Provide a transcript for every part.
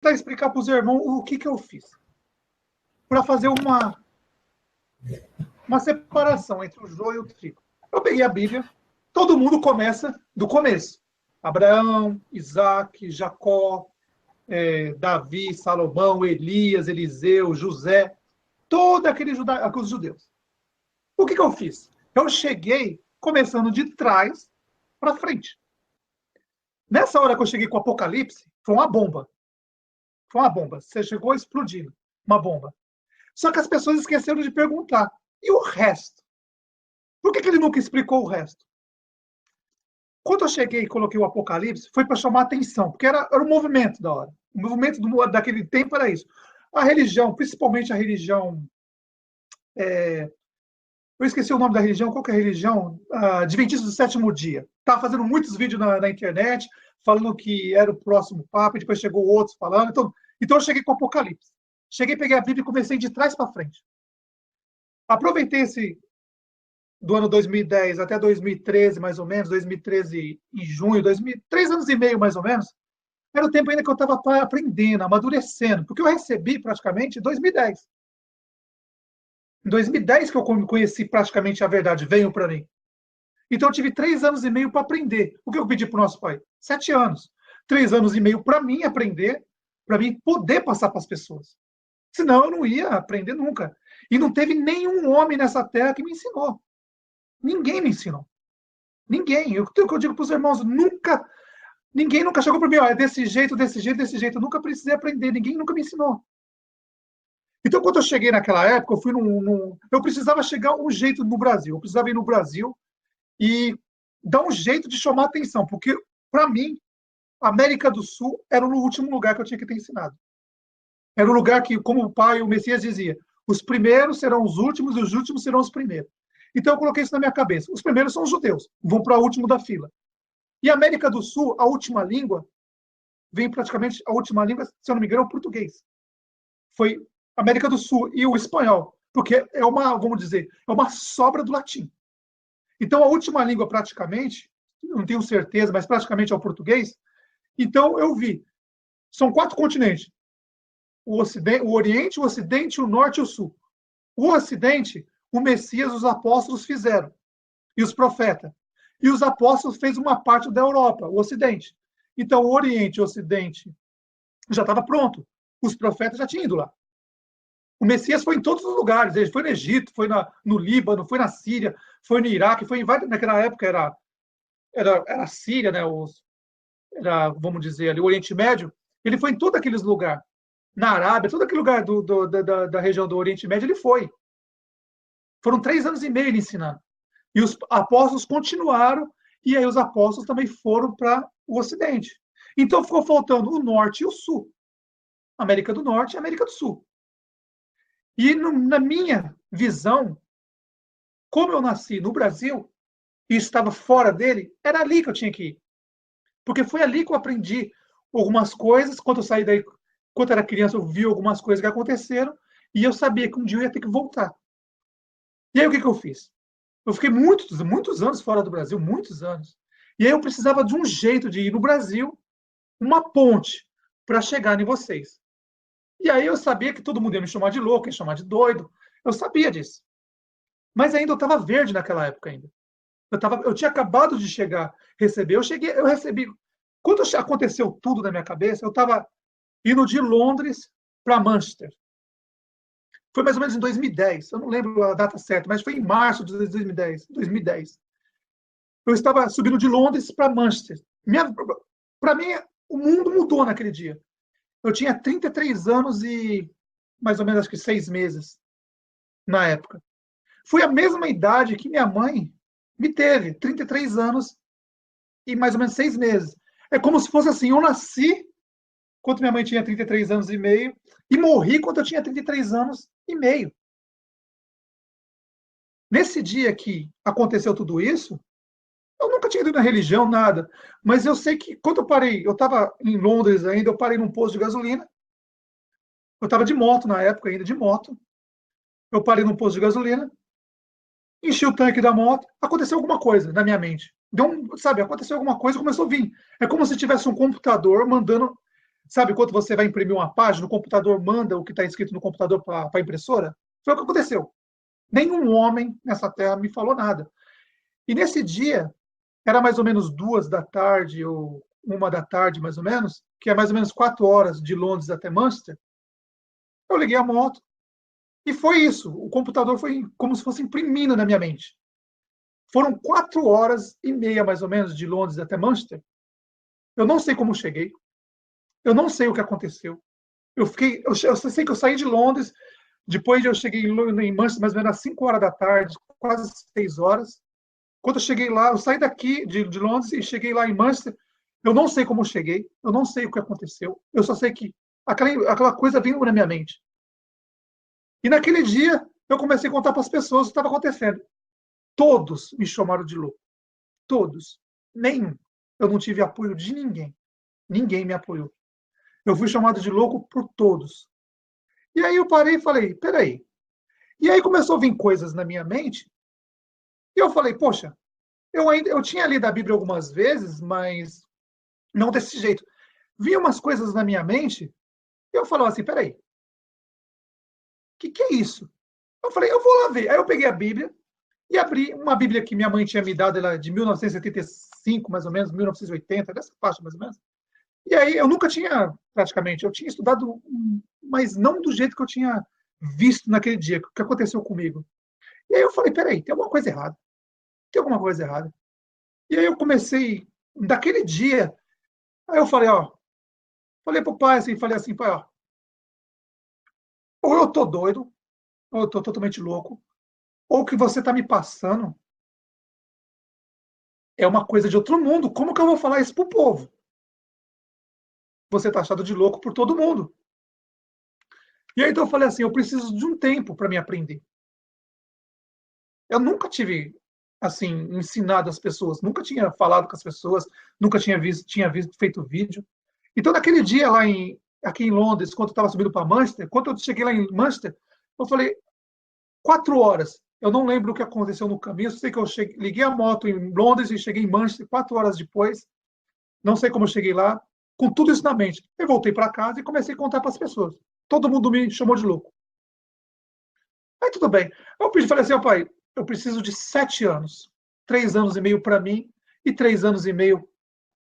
tentar explicar para os irmãos o que eu fiz. Para fazer uma separação entre o joio e o trigo. Eu peguei a Bíblia, todo mundo começa do começo. Abraão, Isaac, Jacó, Davi, Salomão, Elias, Eliseu, José, todos aqueles judeus. O que eu fiz? Eu cheguei começando de trás para frente. Nessa hora que eu cheguei com o Apocalipse, foi uma bomba. Foi uma bomba. Você chegou explodindo. Uma bomba. Só que as pessoas esqueceram de perguntar. E o resto? Por que ele nunca explicou o resto? Quando eu cheguei e coloquei o Apocalipse, foi para chamar atenção, porque era um movimento da hora. O movimento daquele tempo era isso. A religião, principalmente a religião... eu esqueci o nome da religião. Qual que é a religião? Adventistas do Sétimo Dia. Estava fazendo muitos vídeos na internet, falando que era o próximo Papa, e depois chegou outros falando. Então eu cheguei com o Apocalipse. Cheguei, peguei a Bíblia e comecei de trás para frente. Aproveitei do ano 2010 até 2013, mais ou menos, 2013 em junho, 3 anos e meio, mais ou menos, era o tempo ainda que eu estava aprendendo, amadurecendo, porque eu recebi praticamente em 2010. Em 2010 que eu conheci praticamente a verdade, veio para mim. Então eu tive 3 anos e meio para aprender. O que eu pedi para o nosso pai? 7 anos. 3 anos e meio para mim aprender, para mim poder passar para as pessoas. Senão eu não ia aprender nunca. E não teve nenhum homem nessa terra que me ensinou. Ninguém me ensinou. Ninguém. O que eu digo para os irmãos, ninguém nunca chegou para mim, é desse jeito, desse jeito, desse jeito. Eu nunca precisei aprender, ninguém nunca me ensinou. Então, quando eu cheguei naquela época, eu fui eu precisava chegar um jeito no Brasil. Eu precisava ir no Brasil e dar um jeito de chamar atenção, porque, para mim, a América do Sul era o último lugar que eu tinha que ter ensinado. Era o lugar que, como o pai, o Messias dizia, os primeiros serão os últimos e os últimos serão os primeiros. Então eu coloquei isso na minha cabeça. Os primeiros são os judeus, vão para o último da fila. E a América do Sul, a última língua, a última língua, se eu não me engano, é o português. Foi América do Sul e o espanhol, porque vamos dizer, é uma sobra do latim. Então a última língua praticamente, não tenho certeza, mas praticamente é o português. Então eu vi, são 4 continentes. O Oriente, o Ocidente, o Norte e o Sul. O Ocidente, o Messias, os apóstolos fizeram, e os profetas. E os apóstolos fez uma parte da Europa, o Ocidente. Então, o Oriente e o Ocidente já estava pronto. Os profetas já tinham ido lá. O Messias foi em todos os lugares. Ele foi no Egito, foi no Líbano, foi na Síria, foi no Iraque, foi em vários... Naquela época era a Síria, né? Vamos dizer, ali, o Oriente Médio. Ele foi em todos aqueles lugares. Na Arábia, todo aquele lugar da região do Oriente Médio, ele foi. Foram 3 anos e meio ele ensinando. E os apóstolos continuaram, e aí os apóstolos também foram para o Ocidente. Então ficou faltando o Norte e o Sul. América do Norte e América do Sul. E na minha visão, como eu nasci no Brasil e estava fora dele, era ali que eu tinha que ir. Porque foi ali que eu aprendi algumas coisas. Quando eu saí daí, quando eu era criança, eu vi algumas coisas que aconteceram, e eu sabia que um dia eu ia ter que voltar. E aí o que eu fiz? Eu fiquei muitos anos fora do Brasil, muitos anos. E aí eu precisava de um jeito de ir no Brasil, uma ponte, para chegar em vocês. E aí eu sabia que todo mundo ia me chamar de louco, ia me chamar de doido. Eu sabia disso. Mas ainda eu estava verde naquela época ainda. Eu tinha acabado de chegar, receber. Eu recebi. Quando aconteceu tudo na minha cabeça, eu estava indo de Londres para Manchester. Foi mais ou menos em 2010. Eu não lembro a data certa, mas foi em março de 2010. Eu estava subindo de Londres para Manchester. Para mim, o mundo mudou naquele dia. Eu tinha 33 anos e mais ou menos, acho que 6 meses na época. Foi a mesma idade que minha mãe me teve, 33 anos e mais ou menos 6 meses. É como se fosse assim, eu nasci quando minha mãe tinha 33 anos e meio e morri quando eu tinha 33 anos e meio. Nesse dia que aconteceu tudo isso, eu nunca tinha ido na religião, nada. Mas eu sei que quando eu parei, eu estava em Londres ainda, eu parei num posto de gasolina. Eu estava de moto na época ainda, de moto. Eu parei num posto de gasolina, enchi o tanque da moto, aconteceu alguma coisa na minha mente. Aconteceu alguma coisa, começou a vir. É como se tivesse um computador mandando. Sabe quando você vai imprimir uma página, o computador manda o que está escrito no computador para a impressora? Foi o que aconteceu. Nenhum homem nessa terra me falou nada. E nesse dia, era mais ou menos 2 da tarde, ou 1 da tarde, mais ou menos, que é mais ou menos 4 horas de Londres até Manchester. Eu liguei a moto e foi isso. O computador foi como se fosse imprimindo na minha mente. Foram 4 horas e meia, mais ou menos, de Londres até Manchester. Eu não sei como cheguei. Eu não sei o que aconteceu. Eu sei que eu saí de Londres, depois eu cheguei em Manchester mais ou menos às 5 horas da tarde, quase 6 horas. Quando eu cheguei lá, eu saí daqui de Londres e cheguei lá em Manchester. Eu não sei como eu cheguei, eu não sei o que aconteceu. Eu só sei que aquela coisa veio na minha mente. E naquele dia, eu comecei a contar para as pessoas o que estava acontecendo. Todos me chamaram de louco. Todos. Nenhum. Eu não tive apoio de ninguém. Ninguém me apoiou. Eu fui chamado de louco por todos. E aí eu parei e falei, peraí. E aí começou a vir coisas na minha mente. E eu falei, poxa, eu tinha lido a Bíblia algumas vezes, mas não desse jeito. Vinha umas coisas na minha mente. E eu falava assim, peraí. O que é isso? Eu falei, eu vou lá ver. Aí eu peguei a Bíblia e abri uma Bíblia que minha mãe tinha me dado, ela é de 1975, mais ou menos, 1980, dessa faixa mais ou menos. E aí eu nunca tinha, praticamente, eu tinha estudado, mas não do jeito que eu tinha visto naquele dia, o que aconteceu comigo. E aí eu falei, peraí, tem alguma coisa errada. Tem alguma coisa errada. E aí eu comecei, daquele dia, aí eu falei, ó, falei pro pai assim, falei assim, pai, ó, ou eu tô doido, ou eu tô totalmente louco, ou o que você tá me passando é uma coisa de outro mundo. Como que eu vou falar isso pro povo? Você tá achado de louco por todo mundo. E aí então eu falei assim, eu preciso de um tempo para me aprender. Eu nunca tive assim ensinado as pessoas, nunca tinha falado com as pessoas, nunca tinha visto feito vídeo. Então naquele dia lá aqui em Londres, quando eu estava subindo para Manchester, quando eu cheguei lá em Manchester, eu falei 4 horas. Eu não lembro o que aconteceu no caminho. Eu sei que eu liguei a moto em Londres e cheguei em Manchester 4 horas depois. Não sei como eu cheguei lá, com tudo isso na mente. Eu voltei para casa e comecei a contar para as pessoas. Todo mundo me chamou de louco. Aí tudo bem. Eu falei assim, ó, pai, eu preciso de 7 anos. 3 anos e meio para mim e 3 anos e meio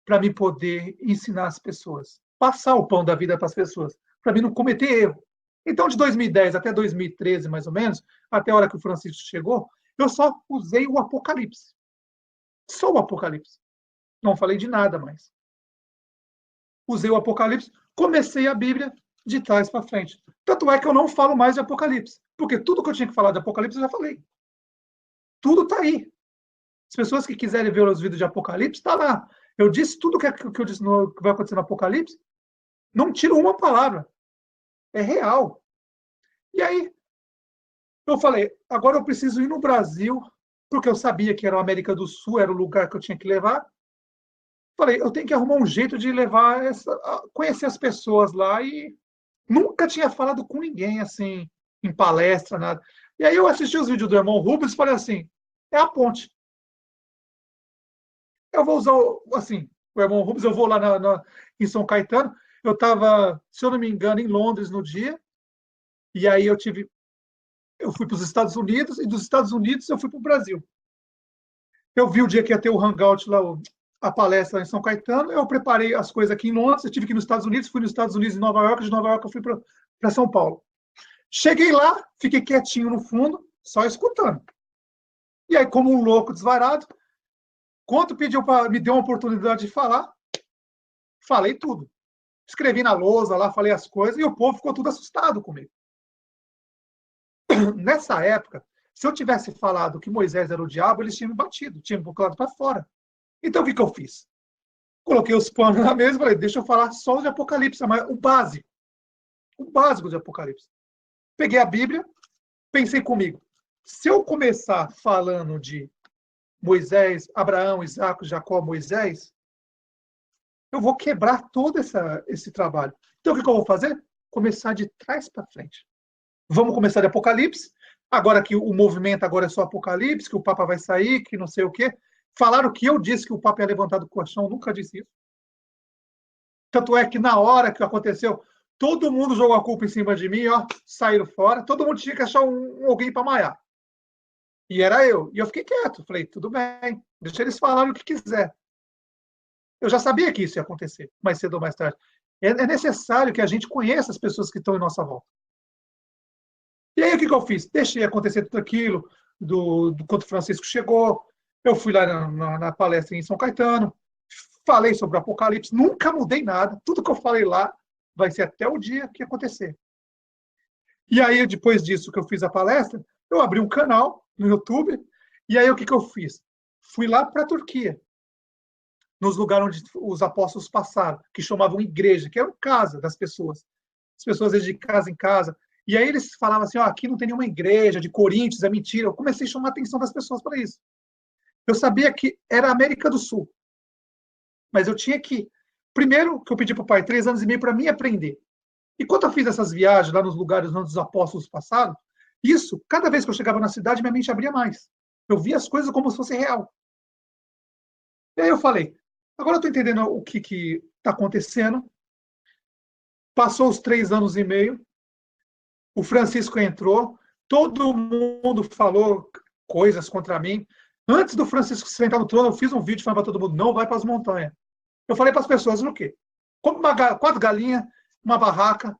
para me poder ensinar as pessoas. Passar o pão da vida para as pessoas. Para mim não cometer erro. Então, de 2010 até 2013, mais ou menos, até a hora que o Francisco chegou, eu só usei o Apocalipse. Só o Apocalipse. Não falei de nada mais. Usei o Apocalipse, comecei a Bíblia de trás para frente. Tanto é que eu não falo mais de Apocalipse, porque tudo que eu tinha que falar de Apocalipse eu já falei. Tudo está aí. As pessoas que quiserem ver os vídeos de Apocalipse, está lá. Eu disse tudo que eu disse que vai acontecer no Apocalipse, não tiro uma palavra. É real. E aí, eu falei, agora eu preciso ir no Brasil, porque eu sabia que era a América do Sul, era o lugar que eu tinha que levar. Falei, eu tenho que arrumar um jeito de levar conhecer as pessoas lá e nunca tinha falado com ninguém assim, em palestra, nada. E aí eu assisti os vídeos do irmão Rubens e falei assim, é a ponte. Eu vou usar, assim, o irmão Rubens, eu vou lá em São Caetano, eu estava, se eu não me engano, em Londres no dia, e aí eu fui para os Estados Unidos, e dos Estados Unidos eu fui para o Brasil. Eu vi o dia que ia ter o Hangout lá, a palestra em São Caetano, eu preparei as coisas aqui em Londres, eu tive que ir nos Estados Unidos, fui nos Estados Unidos em Nova York, de Nova York eu fui para São Paulo. Cheguei lá, fiquei quietinho no fundo, só escutando. E aí, como um louco desvarado, quando me deu uma oportunidade de falar, falei tudo. Escrevi na lousa lá, falei as coisas, e o povo ficou tudo assustado comigo. Nessa época, se eu tivesse falado que Moisés era o diabo, eles tinham me batido, tinham me colocado para fora. Então, o que eu fiz? Coloquei os panos na mesa e falei, deixa eu falar só de Apocalipse, mas o básico de Apocalipse. Peguei a Bíblia, pensei comigo, se eu começar falando de Moisés, Abraão, Isaac, Jacó, Moisés, eu vou quebrar todo esse trabalho. Então, o que eu vou fazer? Começar de trás para frente. Vamos começar de Apocalipse. Agora que o movimento agora é só Apocalipse, que o Papa vai sair, que não sei o quê. Falaram que eu disse que o Papa ia levantar do colchão, eu nunca disse isso. Tanto é que na hora que aconteceu, todo mundo jogou a culpa em cima de mim, ó, saíram fora, todo mundo tinha que achar alguém para maiar. E era eu. E eu fiquei quieto. Falei, tudo bem, deixa eles falarem o que quiser. Eu já sabia que isso ia acontecer, mais cedo ou mais tarde. É necessário que a gente conheça as pessoas que estão em nossa volta. E aí, o que eu fiz? Deixei acontecer tudo aquilo, quando o Francisco chegou. Eu fui lá na palestra em São Caetano, falei sobre o Apocalipse, nunca mudei nada. Tudo que eu falei lá vai ser até o dia que acontecer. E aí, depois disso que eu fiz a palestra, eu abri um canal no YouTube, e aí o que eu fiz? Fui lá para a Turquia, nos lugares onde os apóstolos passaram, que chamavam igreja, que eram casa das pessoas. As pessoas iam de casa em casa. E aí eles falavam assim, ó, aqui não tem nenhuma igreja, de Coríntios, é mentira. Eu comecei a chamar a atenção das pessoas para isso. Eu sabia que era a América do Sul. Mas eu tinha que... Primeiro, que eu pedi para o pai 3 anos e meio para mim aprender. E quando eu fiz essas viagens lá nos lugares onde os apóstolos passaram, isso, cada vez que eu chegava na cidade, minha mente abria mais. Eu via as coisas como se fosse real. E aí eu falei, agora eu estou entendendo o que está acontecendo. Passou os 3 anos e meio, o Francisco entrou, todo mundo falou coisas contra mim. Antes do Francisco se sentar no trono, eu fiz um vídeo falando para todo mundo, não vai para as montanhas. Eu falei para as pessoas, o quê? Compre 4 galinhas, uma barraca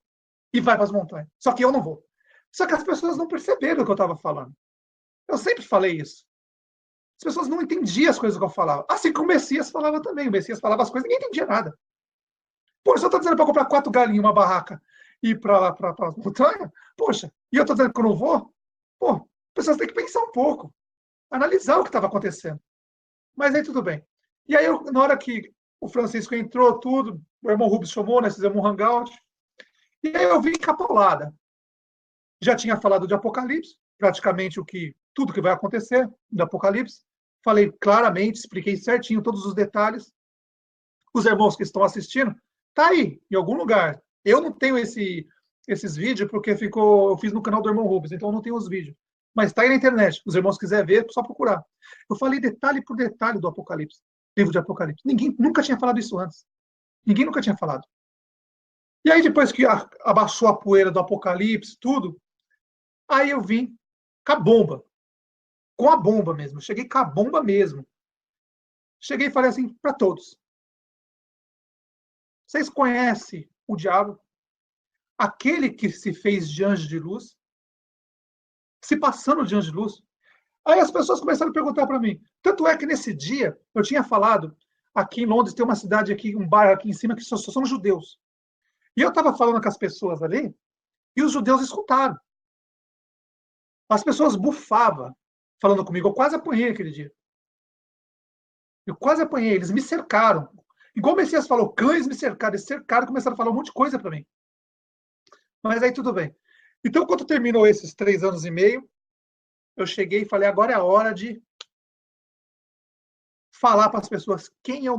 e vai para as montanhas. Só que eu não vou. Só que as pessoas não perceberam o que eu estava falando. Eu sempre falei isso. As pessoas não entendiam as coisas que eu falava. Assim como o Messias falava também. O Messias falava as coisas e ninguém entendia nada. Pô, se eu estou dizendo para comprar 4 galinhas, uma barraca e ir para as montanhas, poxa, e eu estou dizendo que eu não vou? Pô, as pessoas têm que pensar um pouco, analisar o que estava acontecendo. Mas aí tudo bem. E aí, na hora que o Francisco entrou, tudo, o irmão Rubens chamou, nós fizemos um hangout, e aí eu vim encapolada. Já tinha falado de Apocalipse, praticamente tudo que vai acontecer do Apocalipse. Falei claramente, expliquei certinho todos os detalhes. Os irmãos que estão assistindo, tá aí, em algum lugar. Eu não tenho esses vídeos porque eu fiz no canal do irmão Rubens, então eu não tenho os vídeos. Mas está aí na internet. Os irmãos quiserem ver, é só procurar. Eu falei detalhe por detalhe do Apocalipse, livro de Apocalipse. Ninguém nunca tinha falado isso antes. Ninguém nunca tinha falado. E aí, depois que abaixou a poeira do Apocalipse, tudo, aí eu vim com a bomba. Com a bomba mesmo. Cheguei com a bomba mesmo. Cheguei e falei assim para todos. Vocês conhecem o diabo? Aquele que se fez de anjo de luz? Se passando de anjo de luz? Aí as pessoas começaram a perguntar para mim. Tanto é que nesse dia, eu tinha falado, aqui em Londres tem uma cidade aqui, um bairro aqui em cima, que só são judeus. E eu estava falando com as pessoas ali, e os judeus escutaram. As pessoas bufavam, falando comigo. Eu quase apanhei aquele dia. Eu quase apanhei. Eles me cercaram. Igual o Messias falou, cães me cercaram. Eles cercaram e começaram a falar um monte de coisa para mim. Mas aí tudo bem. Então, quando terminou esses 3 anos e meio, eu cheguei e falei, agora é a hora de falar para as pessoas quem é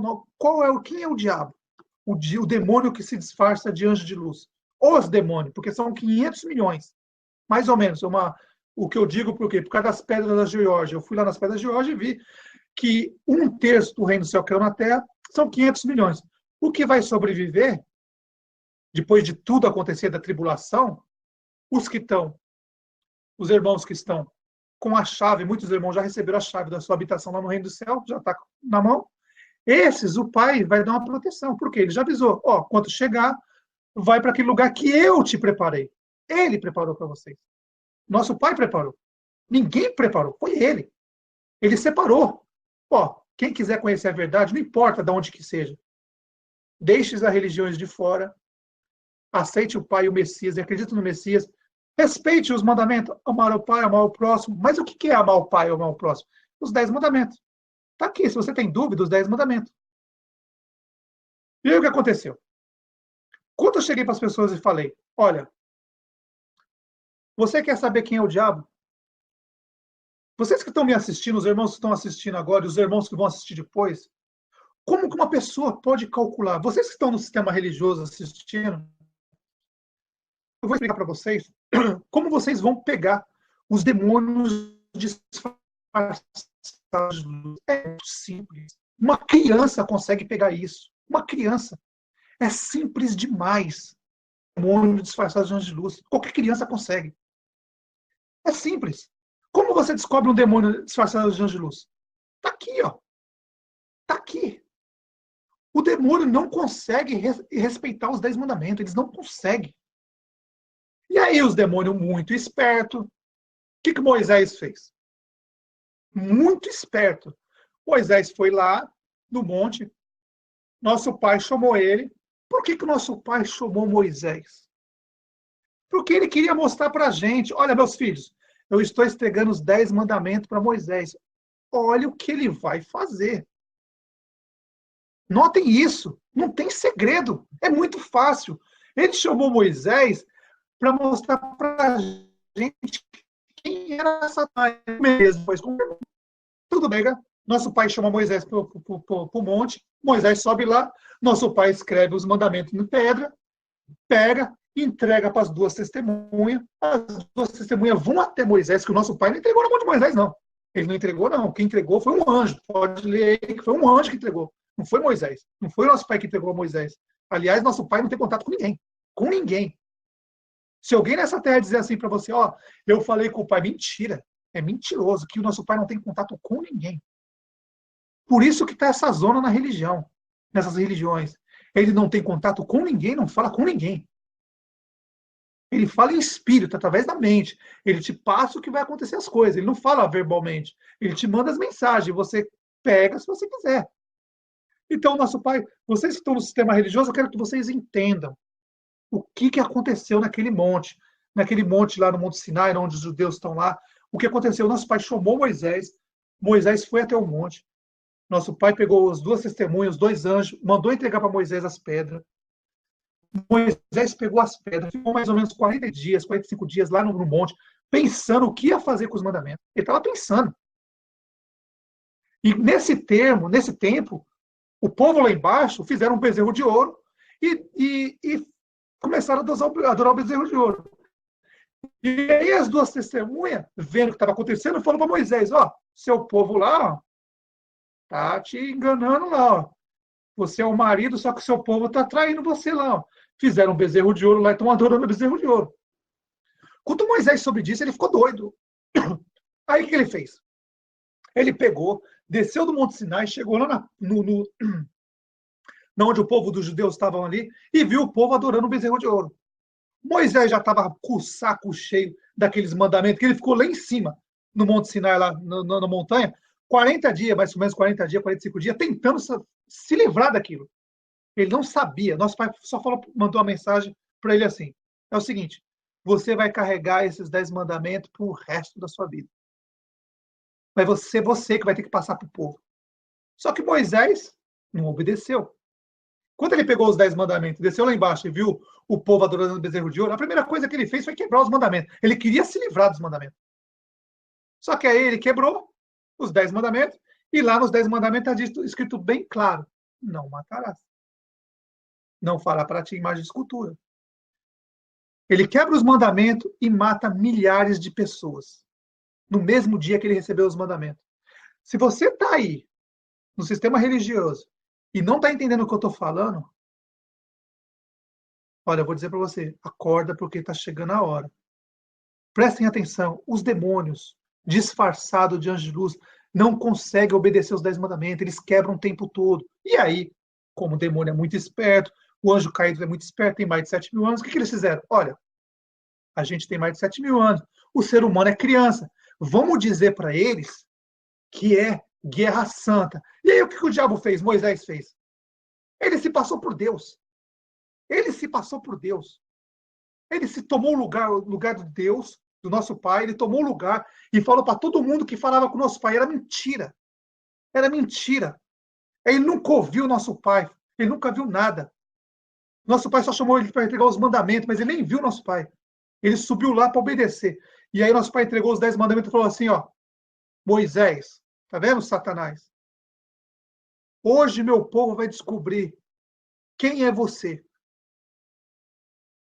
quem é o diabo? O demônio que se disfarça de anjo de luz. Os demônios, porque são 500 milhões. Mais ou menos. O que eu digo por quê? Por causa das pedras da Geórgia. Eu fui lá nas pedras da Geórgia e vi que 1/3 do reino do céu caiu na terra, são 500 milhões. O que vai sobreviver, depois de tudo acontecer da tribulação, os irmãos que estão com a chave, muitos irmãos já receberam a chave da sua habitação lá no reino do céu, já está na mão. Esses, o pai vai dar uma proteção, porque ele já avisou, ó, quando chegar, vai para aquele lugar que eu te preparei. Ele preparou para vocês. Nosso pai preparou. Ninguém preparou, foi ele. Ele separou. Ó, quem quiser conhecer a verdade, não importa de onde que seja. Deixe as religiões de fora. Aceite o Pai e o Messias, e acredite no Messias. Respeite os mandamentos. Amar o Pai, amar o próximo. Mas o que é amar o Pai e amar o próximo? Os 10 mandamentos. Está aqui, se você tem dúvida, os 10 mandamentos. E aí o que aconteceu? Quando eu cheguei para as pessoas e falei, olha, você quer saber quem é o diabo? Vocês que estão me assistindo, os irmãos que estão assistindo agora, e os irmãos que vão assistir depois, como que uma pessoa pode calcular? Vocês que estão no sistema religioso assistindo, eu vou explicar para vocês como vocês vão pegar os demônios disfarçados. É muito simples. Uma criança consegue pegar isso. Uma criança. É simples demais. Demônio disfarçado de anjo de luz. Qualquer criança consegue. É simples. Como você descobre um demônio disfarçado de anjo de luz? Tá aqui, ó. Tá aqui. O demônio não consegue respeitar os 10 mandamentos. Eles não conseguem. E aí os demônios muito espertos. O que Moisés fez? Muito esperto. Moisés foi lá no monte. Nosso pai chamou ele. Por que o nosso pai chamou Moisés? Porque ele queria mostrar para a gente, olha, meus filhos, eu estou entregando os 10 mandamentos para Moisés. Olha o que ele vai fazer. Notem isso. Não tem segredo. É muito fácil. Ele chamou Moisés para mostrar para a gente quem era Satanás mesmo. Tudo bem, né? Nosso pai chama Moisés para o monte. Moisés sobe lá. Nosso pai escreve os mandamentos em pedra. Pega, entrega para as duas testemunhas. As duas testemunhas vão até Moisés, que o nosso pai não entregou na mão de Moisés, não. Ele não entregou, não. Quem entregou foi um anjo. Pode ler aí que foi um anjo que entregou. Não foi Moisés. Não foi o nosso pai que entregou a Moisés. Aliás, nosso pai não tem contato com ninguém. Com ninguém. Se alguém nessa terra dizer assim para você, ó, eu falei com o pai, mentira. É mentiroso que o nosso pai não tem contato com ninguém. Por isso que está essa zona na religião, nessas religiões. Ele não tem contato com ninguém, não fala com ninguém. Ele fala em espírito, através da mente. Ele te passa o que vai acontecer as coisas. Ele não fala verbalmente. Ele te manda as mensagens. Você pega se você quiser. Então, nosso pai, vocês que estão no sistema religioso, eu quero que vocês entendam o que aconteceu naquele monte lá no Monte Sinai, onde os judeus estão lá. O que aconteceu? Nosso pai chamou Moisés. Moisés foi até o monte. Nosso pai pegou as duas testemunhas, os dois anjos, mandou entregar para Moisés as pedras. Moisés pegou as pedras, ficou mais ou menos 40 dias, 45 dias lá no monte, pensando o que ia fazer com os mandamentos. Ele estava pensando. E nesse tempo, o povo lá embaixo fizeram um bezerro de ouro e começaram a adorar o bezerro de ouro. E aí as duas testemunhas, vendo o que estava acontecendo, falaram para Moisés, ó, seu povo lá, ó, tá te enganando lá, ó. Você é o marido, só que o seu povo está traindo você lá, ó. Fizeram um bezerro de ouro lá e estão adorando o bezerro de ouro. Quando Moisés soube disso, ele ficou doido. Aí o que ele fez? Ele pegou, desceu do Monte Sinai, chegou lá onde o povo dos judeus estavam ali e viu o povo adorando o bezerro de ouro. Moisés já estava com o saco cheio daqueles mandamentos, que ele ficou lá em cima, no Monte Sinai, lá na montanha, 40 dias, mais ou menos 40 dias, 45 dias, tentando se livrar daquilo. Ele não sabia. Nosso pai só mandou uma mensagem para ele assim: é o seguinte, você vai carregar esses 10 mandamentos para o resto da sua vida. Vai ser você que vai ter que passar para o povo. Só que Moisés não obedeceu. Quando ele pegou os 10 mandamentos, desceu lá embaixo e viu o povo adorando o bezerro de ouro, a primeira coisa que ele fez foi quebrar os mandamentos. Ele queria se livrar dos mandamentos. Só que aí ele quebrou os 10 mandamentos, e lá nos 10 mandamentos está escrito bem claro: não matarás. Não fará para ti imagem de escultura. Ele quebra os mandamentos e mata milhares de pessoas no mesmo dia que ele recebeu os mandamentos. Se você está aí no sistema religioso e não está entendendo o que eu estou falando, olha, eu vou dizer para você, acorda porque está chegando a hora. Prestem atenção, os demônios disfarçados de anjos de luz não conseguem obedecer os 10 mandamentos, eles quebram o tempo todo. E aí, como o demônio é muito esperto, o anjo caído é muito esperto, tem mais de 7 mil anos, o que eles fizeram? Olha, a gente tem mais de 7 mil anos, o ser humano é criança, vamos dizer para eles que é guerra santa. E aí o que o diabo fez? Moisés fez. Ele se passou por Deus. Ele se passou por Deus. Ele se tomou o lugar de Deus, do nosso pai, ele tomou o lugar e falou para todo mundo que falava com o nosso pai. Era mentira. Era mentira. Ele nunca ouviu o nosso pai. Ele nunca viu nada. Nosso pai só chamou ele para entregar os mandamentos, mas ele nem viu nosso pai. Ele subiu lá para obedecer. E aí nosso pai entregou os 10 mandamentos e falou assim, ó, Moisés, tá vendo, Satanás? Hoje meu povo vai descobrir quem é você.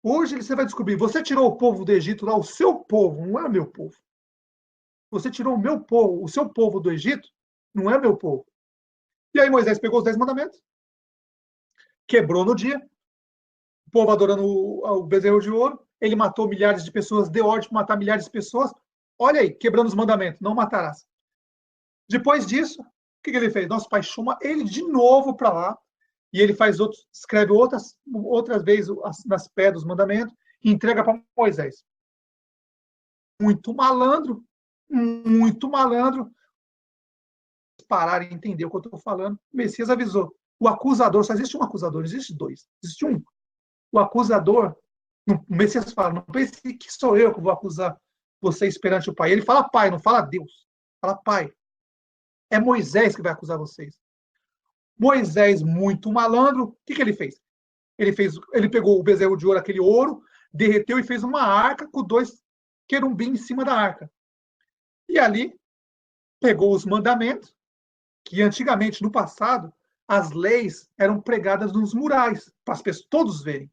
Hoje você vai descobrir, você tirou o povo do Egito lá, o seu povo, não é meu povo. Você tirou o meu povo, o seu povo do Egito, não é meu povo. E aí Moisés pegou os 10 mandamentos, quebrou no dia, o povo adorando o bezerro de ouro, ele matou milhares de pessoas, deu ordem para matar milhares de pessoas. Olha aí, quebrando os mandamentos, não matarás. Depois disso, o que ele fez? Nosso pai chama ele de novo para lá, e ele faz outros, escreve outras vezes nas pedras os mandamentos, e entrega para Moisés. Muito malandro, muito malandro. Parar e entender o que eu estou falando. O Messias avisou. O acusador, só existe um acusador, não existe dois, existe um. O acusador, o Messias fala, não pense que sou eu que vou acusar vocês perante o Pai. Ele fala Pai, não fala Deus. Fala Pai. É Moisés que vai acusar vocês. Moisés, muito malandro, o que ele fez? Ele pegou o bezerro de ouro, aquele ouro, derreteu e fez uma arca com 2 querubins em cima da arca. E ali pegou os mandamentos, que antigamente, no passado, as leis eram pregadas nos murais, para as pessoas todos verem.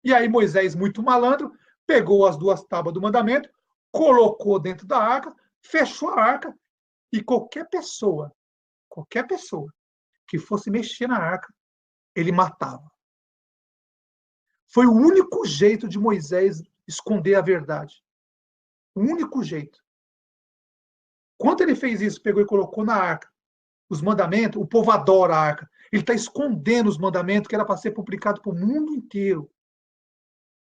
E aí Moisés, muito malandro, pegou as 2 tábuas do mandamento, colocou dentro da arca, fechou a arca, e qualquer pessoa que fosse mexer na arca, ele matava. Foi o único jeito de Moisés esconder a verdade. O único jeito. Quando ele fez isso, pegou e colocou na arca os mandamentos, o povo adora a arca. Ele está escondendo os mandamentos que era para ser publicado para o mundo inteiro.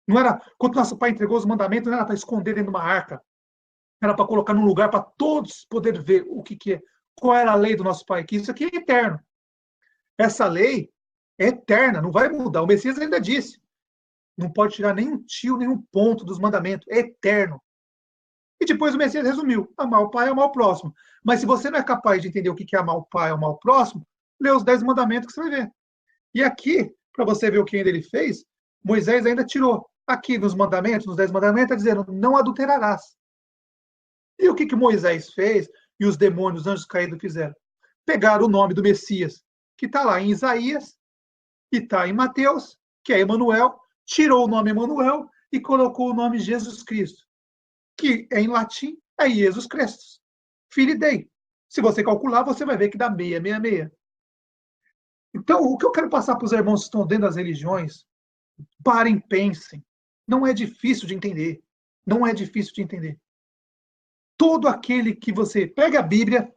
Não era, quando nosso pai entregou os mandamentos, não era para esconder dentro de uma arca. Era para colocar num lugar para todos poderem ver o que é. Qual era a lei do nosso pai? Que isso aqui é eterno. Essa lei é eterna, não vai mudar. O Messias ainda disse. Não pode tirar nenhum tio, nenhum ponto dos mandamentos. É eterno. E depois o Messias resumiu. Amar o pai é amar o próximo. Mas se você não é capaz de entender o que é amar o pai, amar o próximo, lê os 10 mandamentos que você vai ver. E aqui, para você ver o que ainda ele fez, Moisés ainda tirou. Aqui nos mandamentos, nos 10 mandamentos, está dizendo, não adulterarás. E o que Moisés fez e os demônios, os anjos caídos fizeram? Pegaram o nome do Messias, que está lá em Isaías, e está em Mateus, que é Emanuel, tirou o nome Emanuel e colocou o nome Jesus Cristo, que em latim é Jesus Christus, Filho Dei. Se você calcular, você vai ver que dá 666. Então, o que eu quero passar para os irmãos que estão dentro das religiões, parem, pensem. Não é difícil de entender. Não é difícil de entender. Todo aquele que você pega a Bíblia,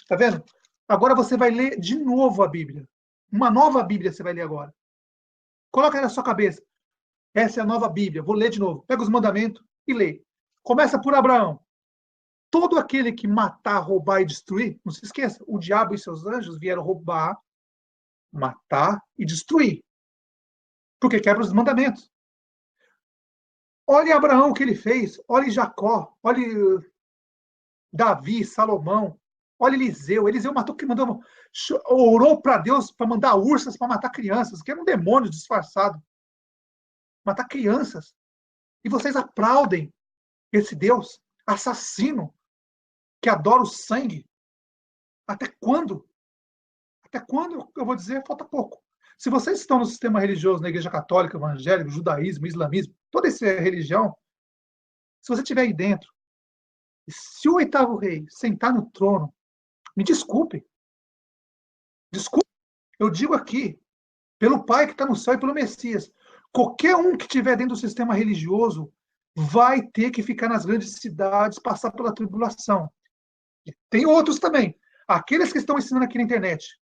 tá vendo? Agora você vai ler de novo a Bíblia. Uma nova Bíblia você vai ler agora. Coloca aí na sua cabeça. Essa é a nova Bíblia. Vou ler de novo. Pega os mandamentos e lê. Começa por Abraão. Todo aquele que matar, roubar e destruir, não se esqueça, o diabo e seus anjos vieram roubar, matar e destruir. Porque quebra os mandamentos. Olhe Abraão o que ele fez. Olhe Jacó. Olhe Davi, Salomão. Olha Eliseu. Eliseu matou que mandou, orou para Deus para mandar ursas para matar crianças, que era um demônio disfarçado. Matar crianças. E vocês aplaudem esse Deus assassino que adora o sangue. Até quando? Até quando? Eu vou dizer, falta pouco. Se vocês estão no sistema religioso, na Igreja Católica, Evangélico, Judaísmo, Islamismo, toda essa religião, se você estiver aí dentro, se o 8º rei sentar no trono, me desculpe. Desculpe. Eu digo aqui, pelo Pai que está no céu e pelo Messias, qualquer um que estiver dentro do sistema religioso vai ter que ficar nas grandes cidades, passar pela tribulação. E tem outros também. Aqueles que estão ensinando aqui na internet,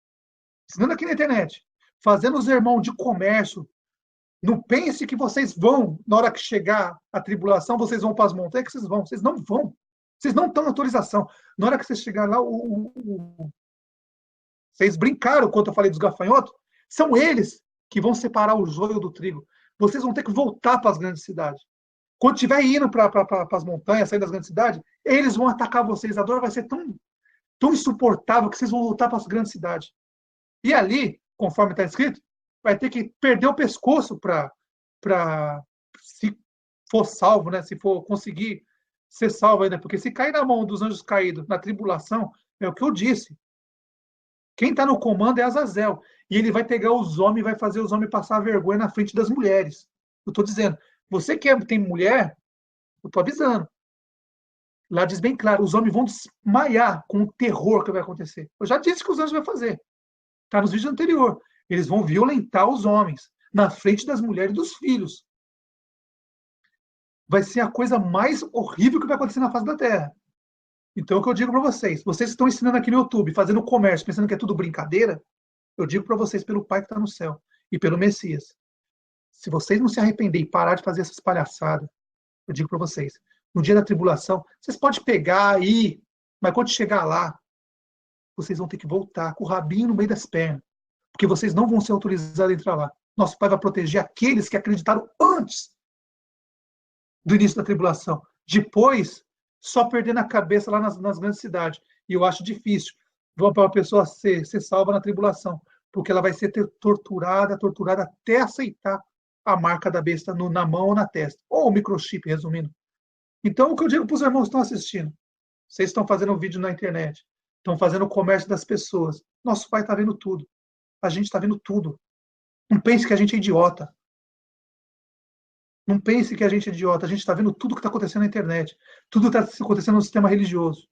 fazendo os irmãos de comércio, não pense que vocês vão, na hora que chegar a tribulação, vocês vão para as montanhas, que vocês vão. Vocês não vão. Vocês não estão na autorização. Na hora que vocês chegar lá, vocês brincaram quando eu falei dos gafanhotos, são eles que vão separar o joio do trigo. Vocês vão ter que voltar para as grandes cidades. Quando estiver indo para as montanhas, saindo das grandes cidades, eles vão atacar vocês. A dor vai ser tão insuportável que vocês vão voltar para as grandes cidades. E ali, conforme está escrito, vai ter que perder o pescoço para se for salvo, né? Se for conseguir ser salvo ainda. Porque se cair na mão dos anjos caídos na tribulação, é o que eu disse. Quem está no comando é Azazel. E ele vai pegar os homens e vai fazer os homens passar vergonha na frente das mulheres. Eu estou dizendo, você que tem mulher, eu estou avisando. Lá diz bem claro, os homens vão desmaiar com o terror que vai acontecer. Eu já disse que os anjos vão fazer. Está nos vídeos anteriores. Eles vão violentar os homens. na frente das mulheres e dos filhos. Vai ser a coisa mais horrível que vai acontecer na face da Terra. Então, o que eu digo para vocês, vocês estão ensinando aqui no YouTube, fazendo comércio, pensando que é tudo brincadeira, eu digo para vocês, pelo Pai que está no céu e pelo Messias, se vocês não se arrepender e parar de fazer essas palhaçadas, eu digo para vocês, no dia da tribulação, vocês podem pegar aí, mas quando chegar lá, vocês vão ter que voltar com o rabinho no meio das pernas, porque vocês não vão ser autorizados a entrar lá. Nosso Pai vai proteger aqueles que acreditaram antes do início da tribulação. Depois, só perdendo a cabeça lá nas grandes cidades. E eu acho difícil para uma pessoa ser salva na tribulação, porque ela vai ser torturada até aceitar a marca da besta na mão ou na testa. Ou o microchip, resumindo. Então, o que eu digo para os irmãos que estão assistindo, vocês estão fazendo um vídeo na internet, estão fazendo o comércio das pessoas. Nosso Pai está vendo tudo. A gente está vendo tudo. Não pense que a gente é idiota. Não pense que a gente é idiota. A gente está vendo tudo o que está acontecendo na internet. Tudo está acontecendo no sistema religioso.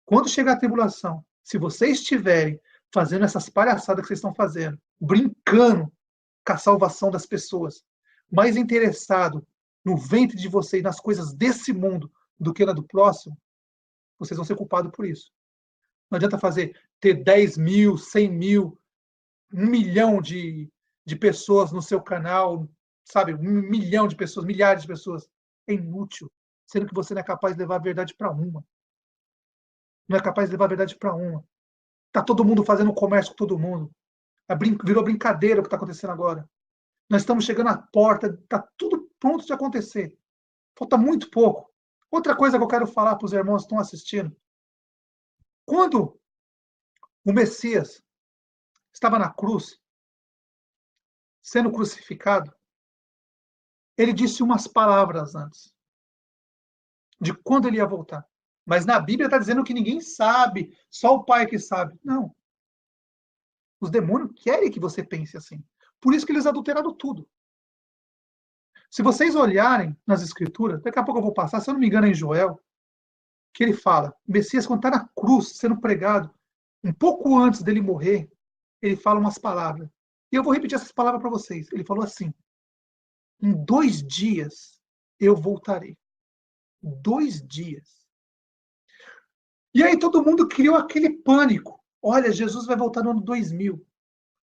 Quando chegar a tribulação, se vocês estiverem fazendo essas palhaçadas que vocês estão fazendo, brincando com a salvação das pessoas, mais interessado no ventre de vocês, nas coisas desse mundo, do que na do próximo, vocês vão ser culpados por isso. Não adianta ter 10 mil, 100 mil, 1 milhão de pessoas no seu canal, sabe? 1 milhão de pessoas, milhares de pessoas. É inútil, sendo que você não é capaz de levar a verdade para uma. Não é capaz de levar a verdade para uma. Está todo mundo fazendo comércio com todo mundo. Virou brincadeira o que está acontecendo agora. Nós estamos chegando à porta, está tudo pronto de acontecer. Falta muito pouco. Outra coisa que eu quero falar para os irmãos que estão assistindo. Quando o Messias estava na cruz, sendo crucificado, ele disse umas palavras antes de quando ele ia voltar. Mas na Bíblia está dizendo que ninguém sabe, só o Pai que sabe. Não. Os demônios querem que você pense assim. Por isso que eles adulteraram tudo. Se vocês olharem nas Escrituras, daqui a pouco eu vou passar, se eu não me engano, é em Joel, que ele fala, o Messias, quando está na cruz, sendo pregado, um pouco antes dele morrer, ele fala umas palavras. E eu vou repetir essas palavras para vocês. Ele falou assim, em 2 dias eu voltarei. 2 dias. E aí todo mundo criou aquele pânico. Olha, Jesus vai voltar no ano 2000.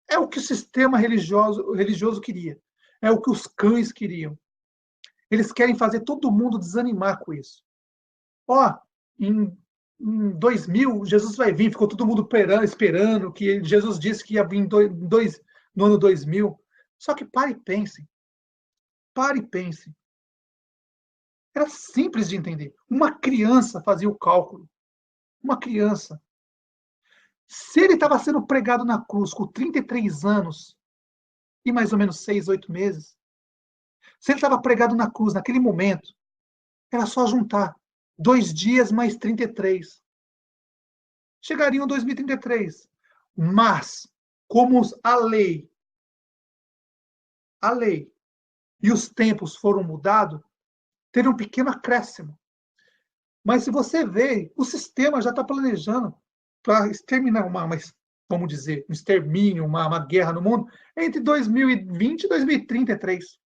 É o que o sistema religioso queria. É o que os cães queriam. Eles querem fazer todo mundo desanimar com isso. Em 2000, Jesus vai vir. Ficou todo mundo esperando que Jesus disse que ia vir no ano 2000. Só que pare e pense. Pare e pense. Era simples de entender. Uma criança fazia o cálculo. Uma criança. Se ele estava sendo pregado na cruz com 33 anos e mais ou menos 6, 8 meses, se ele estava pregado na cruz naquele momento, era só juntar 2 dias mais 33. Chegariam 2033. Mas, como a lei e os tempos foram mudados, teve um pequeno acréscimo. Mas se você vê, o sistema já está planejando para exterminar vamos dizer, um extermínio, uma guerra no mundo, entre 2020 e 2033.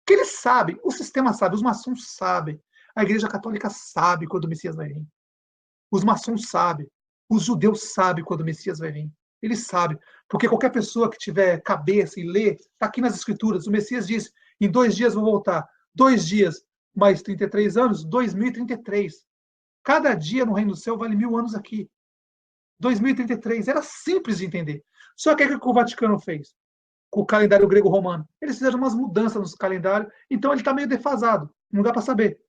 Que eles sabem, o sistema sabe, os maçons sabem, a Igreja Católica sabe quando o Messias vai vir. Os maçons sabem, os judeus sabem quando o Messias vai vir. Eles sabem, porque qualquer pessoa que tiver cabeça e lê, está aqui nas Escrituras, o Messias diz, em 2 dias vou voltar. 2 dias mais 33 anos, 2033. Cada dia no Reino do Céu vale 1000 anos aqui. 2033. Era simples de entender. Só que o que o Vaticano fez? Com o calendário grego-romano. Eles fizeram umas mudanças nos calendários, então ele está meio defasado. Não dá para saber.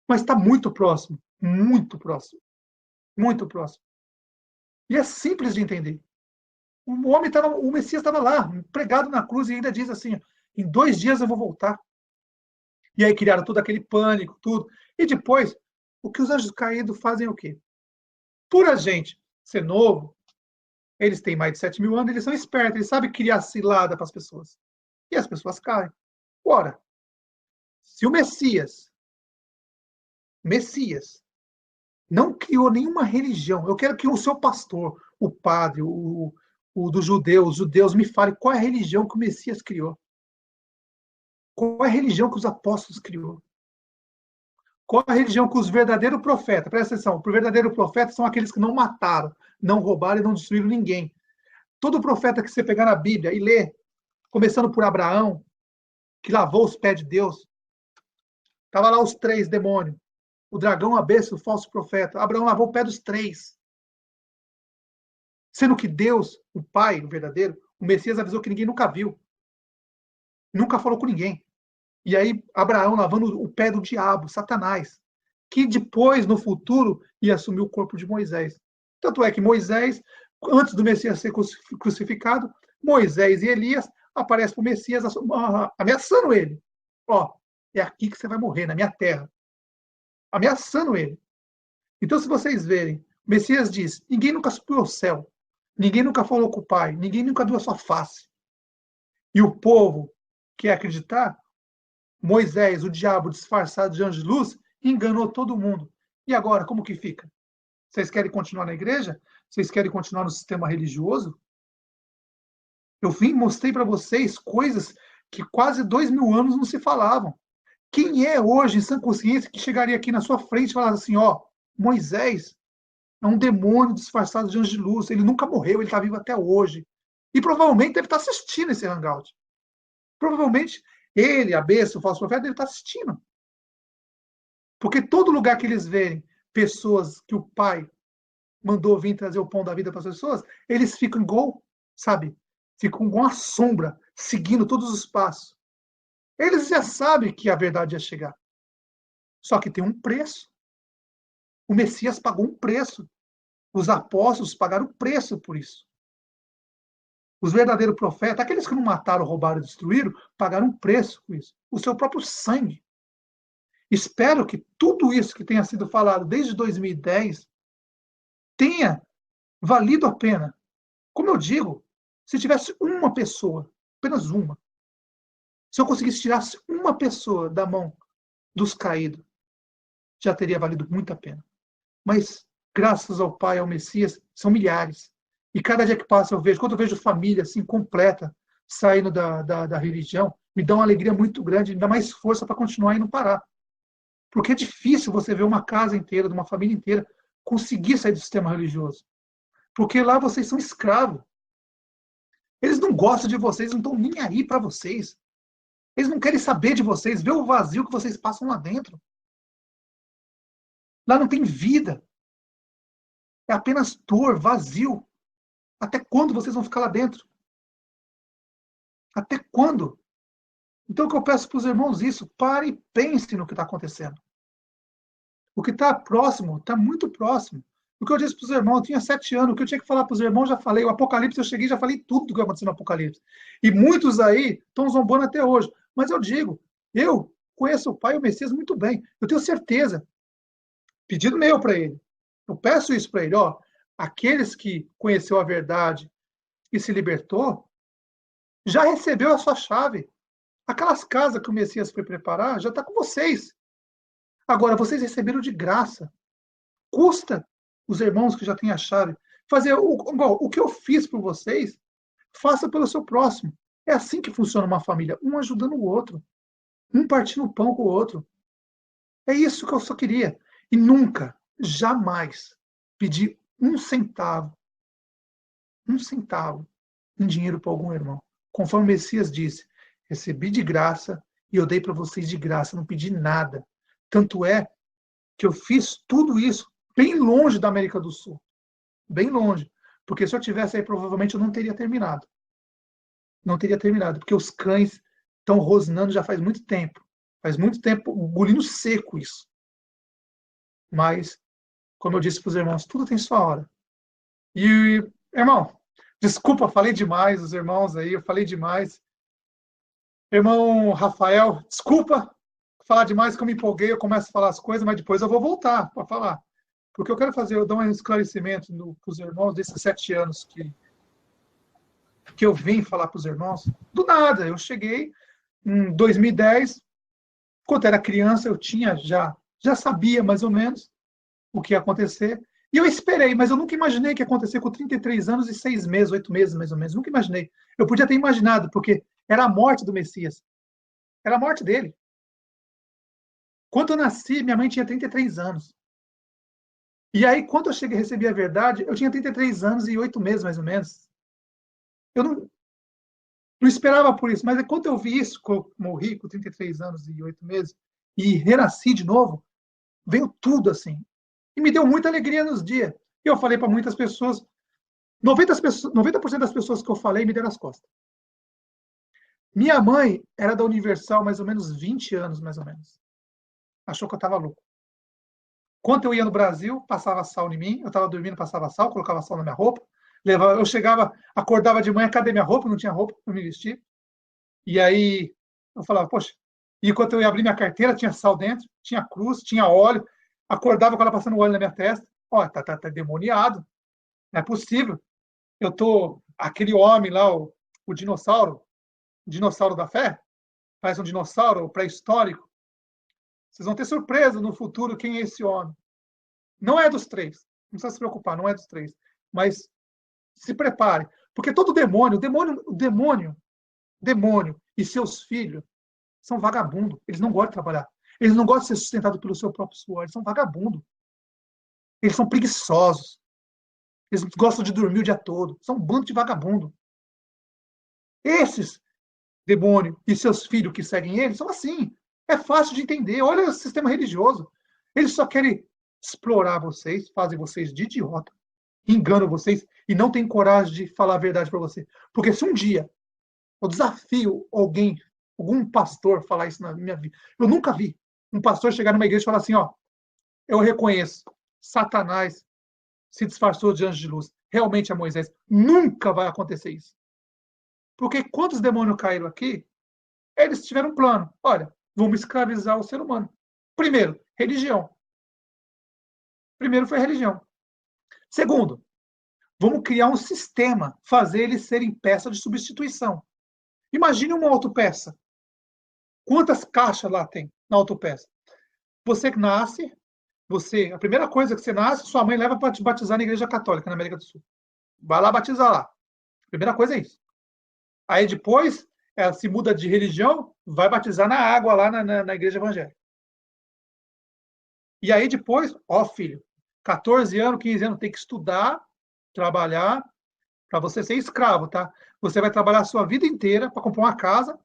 Mas está muito próximo. Muito próximo. Muito próximo. E é simples de entender. O Messias estava lá, pregado na cruz, e ainda diz assim, em 2 dias eu vou voltar. E aí criaram todo aquele pânico, tudo. E depois, o que os anjos caídos fazem é o quê? Por a gente ser novo, eles têm mais de 7.000 anos, eles são espertos, eles sabem criar cilada para as pessoas. E as pessoas caem. Ora, se o Messias não criou nenhuma religião, eu quero que o seu pastor, o padre, o dos judeus. Os judeus, me falem qual é a religião que o Messias criou. Qual é a religião que os apóstolos criou? Qual é a religião que os verdadeiros profetas, presta atenção, o verdadeiro profeta são aqueles que não mataram, não roubaram e não destruíram ninguém. Todo profeta que você pegar na Bíblia e ler, começando por Abraão, que lavou os pés de Deus, estava lá os 3 demônios, o dragão, a besta, o falso profeta. Abraão lavou o pé dos 3. Sendo que Deus, o Pai, o verdadeiro, o Messias avisou que ninguém nunca viu. Nunca falou com ninguém. E aí, Abraão lavando o pé do diabo, Satanás, que depois, no futuro, ia assumir o corpo de Moisés. Tanto é que Moisés, antes do Messias ser crucificado, Moisés e Elias aparecem para o Messias ameaçando ele. Ó, é aqui que você vai morrer, na minha terra. Ameaçando ele. Então, se vocês verem, o Messias diz, ninguém nunca subiu ao céu, ninguém nunca falou com o Pai, ninguém nunca viu a sua face. E o povo quer acreditar, Moisés, o diabo disfarçado de anjo de luz, enganou todo mundo. E agora, como que fica? Vocês querem continuar na igreja? Vocês querem continuar no sistema religioso? Eu vim e mostrei para vocês coisas que quase 2000 anos não se falavam. Quem é hoje, em sã consciência, que chegaria aqui na sua frente e falasse assim, ó, Moisés é um demônio disfarçado de anjo de luz, ele nunca morreu, ele está vivo até hoje. E provavelmente deve estar assistindo esse hangout. Provavelmente ele, a besta, o falso profeta, deve estar assistindo. Porque todo lugar que eles verem pessoas que o Pai mandou vir trazer o pão da vida para as pessoas, eles ficam igual, sabe? Ficam igual uma sombra, seguindo todos os passos. Eles já sabem que a verdade ia chegar. Só que tem um preço. O Messias pagou um preço. Os apóstolos pagaram um preço por isso. Os verdadeiros profetas, aqueles que não mataram, roubaram e destruíram, pagaram um preço por isso. O seu próprio sangue. Espero que tudo isso que tenha sido falado desde 2010 tenha valido a pena. Como eu digo, se tivesse uma pessoa, apenas uma, se eu conseguisse tirar uma pessoa da mão dos caídos, já teria valido muito a pena. Mas, graças ao Pai, ao Messias, são milhares. E cada dia que passa eu vejo, quando eu vejo família assim, completa, saindo da religião, me dá uma alegria muito grande, me dá mais força para continuar e não parar. Porque é difícil você ver uma casa inteira, de uma família inteira, conseguir sair do sistema religioso. Porque lá vocês são escravos. Eles não gostam de vocês, não estão nem aí para vocês. Eles não querem saber de vocês, ver o vazio que vocês passam lá dentro. Lá não tem vida. É apenas dor, vazio. Até quando vocês vão ficar lá dentro? Até quando? Então, o que eu peço para os irmãos isso, pare e pense no que está acontecendo. O que está próximo, está muito próximo. O que eu disse para os irmãos, eu tinha 7 anos, o que eu tinha que falar para os irmãos, já falei. O Apocalipse, eu cheguei, já falei tudo do que aconteceu no Apocalipse. E muitos aí estão zombando até hoje. Mas eu digo, eu conheço o Pai e o Messias muito bem. Eu tenho certeza. Pedido meu para ele. Eu peço isso para ele, ó. Aqueles que conheceu a verdade e se libertou, já recebeu a sua chave. Aquelas casas que o Messias foi preparar, já está com vocês. Agora, vocês receberam de graça. Custa os irmãos que já têm a chave fazer o que eu fiz por vocês, faça pelo seu próximo. É assim que funciona uma família, um ajudando o outro, um partindo o pão com o outro. É isso que eu só queria. E nunca, jamais, pedi um centavo em dinheiro para algum irmão. Conforme o Messias disse, recebi de graça e eu dei para vocês de graça, não pedi nada. Tanto é que eu fiz tudo isso bem longe da América do Sul. Bem longe. Porque se eu tivesse aí, provavelmente eu não teria terminado. Não teria terminado, porque os cães estão rosnando já faz muito tempo. Faz muito tempo, engolindo seco isso. Mas, como eu disse para os irmãos, tudo tem sua hora. E, irmão, desculpa, falei demais, os irmãos aí, eu falei demais. Irmão Rafael, desculpa falar demais, que eu me empolguei, eu começo a falar as coisas, mas depois eu vou voltar para falar. Porque eu quero fazer, eu dar um esclarecimento para os irmãos desses 7 anos que eu vim falar para os irmãos. Do nada, eu cheguei em 2010, quando era criança, eu tinha já sabia mais ou menos o que ia acontecer, E eu esperei, mas eu nunca imaginei que ia acontecer com 33 anos e 6 meses, 8 meses mais ou menos. Nunca imaginei. Eu podia ter imaginado, porque era a morte do Messias. Era a morte dele. Quando eu nasci, minha mãe tinha 33 anos. E aí, quando eu cheguei a receber a verdade, eu tinha 33 anos e 8 meses, mais ou menos. Eu não esperava por isso, mas quando eu vi isso, que eu morri com 33 anos e 8 meses, e renasci de novo, veio tudo assim. E me deu muita alegria nos dias. E eu falei para muitas pessoas, 90% das pessoas que eu falei me deram as costas. Minha mãe era da Universal mais ou menos 20 anos, mais ou menos. Achou que eu estava louco. Quando eu ia no Brasil, passava sal em mim, eu estava dormindo, passava sal, colocava sal na minha roupa, levava, eu chegava, acordava de manhã, cadê minha roupa? Não tinha roupa para me vestir. E aí eu falava, poxa, e enquanto eu ia abrir minha carteira, tinha sal dentro, tinha cruz, tinha óleo, acordava com ela passando óleo na minha testa. Ó, tá demoniado, não é possível. Eu tô, aquele homem lá, o dinossauro da fé, parece um dinossauro pré-histórico. Vocês vão ter surpresa no futuro quem é esse homem. Não é dos três. Não precisa se preocupar, não é dos três. Mas se prepare. Porque todo demônio e seus filhos são vagabundos. Eles não gostam de trabalhar. Eles não gostam de ser sustentados pelo seu próprio suor. Eles são vagabundos. Eles são preguiçosos. Eles gostam de dormir o dia todo. São um bando de vagabundo. Esses demônios e seus filhos que seguem eles são assim. É fácil de entender. Olha o sistema religioso. Eles só querem explorar vocês, fazem vocês de idiota, enganam vocês e não têm coragem de falar a verdade para você. Porque se um dia eu desafio algum pastor falar isso na minha vida, eu nunca vi um pastor chegar numa igreja e falar assim, ó, eu reconheço, Satanás se disfarçou de anjo de luz, realmente é Moisés. Nunca vai acontecer isso. Porque quando os demônios caíram aqui, eles tiveram um plano. Olha, vamos escravizar o ser humano. Primeiro, religião. Primeiro foi religião. Segundo, vamos criar um sistema, fazer eles serem peça de substituição. Imagine uma autopeça. Quantas caixas lá tem na autopeça? Você que nasce, a primeira coisa que você nasce, sua mãe leva para te batizar na igreja católica na América do Sul. Vai lá batizar lá. Primeira coisa é isso. Aí depois, ela se muda de religião, vai batizar na água lá na igreja evangélica. E aí depois, ó filho, 14 anos, 15 anos, tem que estudar, trabalhar, para você ser escravo, tá? Você vai trabalhar a sua vida inteira para comprar uma casa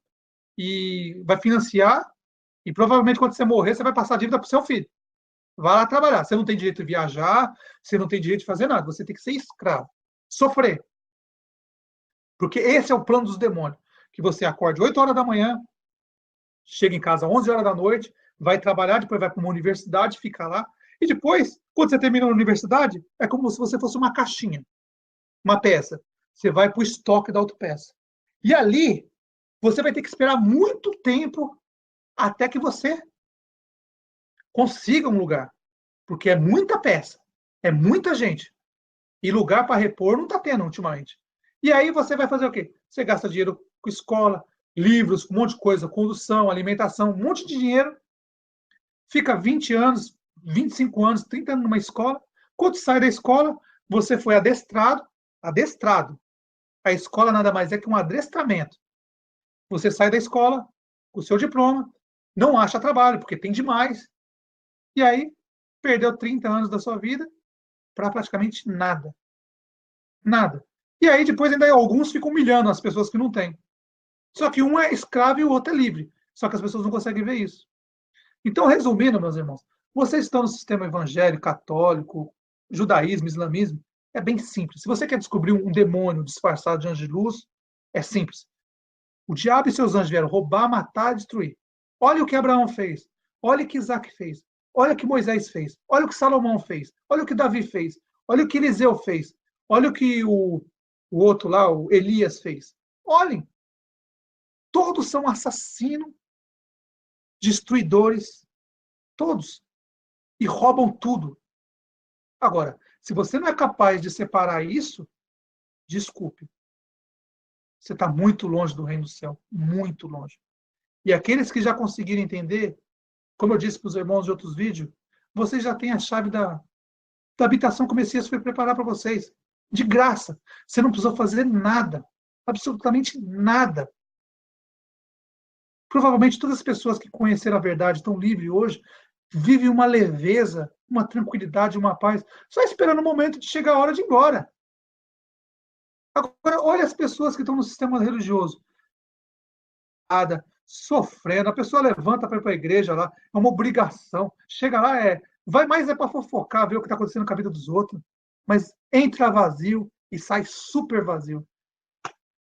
e vai financiar e provavelmente quando você morrer, você vai passar a dívida para o seu filho. Vai lá trabalhar. Você não tem direito de viajar, você não tem direito de fazer nada. Você tem que ser escravo. Sofrer. Porque esse é o plano dos demônios. Que você acorde 8 horas da manhã, chega em casa 11 horas da noite, vai trabalhar, depois vai para uma universidade, fica lá. E depois, quando você termina a universidade, é como se você fosse uma caixinha, uma peça. Você vai para o estoque da autopeça. E ali, você vai ter que esperar muito tempo até que você consiga um lugar. Porque é muita peça, é muita gente. E lugar para repor não está tendo ultimamente. E aí você vai fazer o quê? Você gasta dinheiro com escola, livros, um monte de coisa, condução, alimentação, um monte de dinheiro. Fica 20 anos, 25 anos, 30 anos numa escola. Quando sai da escola, você foi adestrado. A escola nada mais é que um adestramento. Você sai da escola com o seu diploma, não acha trabalho, porque tem demais. E aí, perdeu 30 anos da sua vida para praticamente nada. Nada. E aí, depois, ainda alguns ficam humilhando as pessoas que não têm. Só que um é escravo e o outro é livre. Só que as pessoas não conseguem ver isso. Então, resumindo, meus irmãos, vocês estão no sistema evangélico, católico, judaísmo, islamismo, é bem simples. Se você quer descobrir um demônio disfarçado de anjo de luz, é simples. O diabo e seus anjos vieram roubar, matar e destruir. Olha o que Abraão fez. Olha o que Isaac fez. Olha o que Moisés fez. Olha o que Salomão fez. Olha o que Davi fez. Olha o que Eliseu fez. Olha o que o outro lá, o Elias, fez. Olhem. Todos são assassinos, destruidores. Todos. E roubam tudo. Agora, se você não é capaz de separar isso, desculpe. Você está muito longe do reino do céu. Muito longe. E aqueles que já conseguiram entender, como eu disse para os irmãos de outros vídeos, vocês já têm a chave da habitação que o Messias foi preparar para vocês. De graça. Você não precisou fazer nada. Absolutamente nada. Provavelmente todas as pessoas que conheceram a verdade estão livres hoje, vivem uma leveza, uma tranquilidade, uma paz, só esperando o momento de chegar a hora de ir embora. Agora, olha as pessoas que estão no sistema religioso. Sofrendo, a pessoa levanta para ir para a igreja lá, é uma obrigação. Chega lá, vai mais para fofocar, ver o que está acontecendo com a vida dos outros, mas entra vazio e sai super vazio.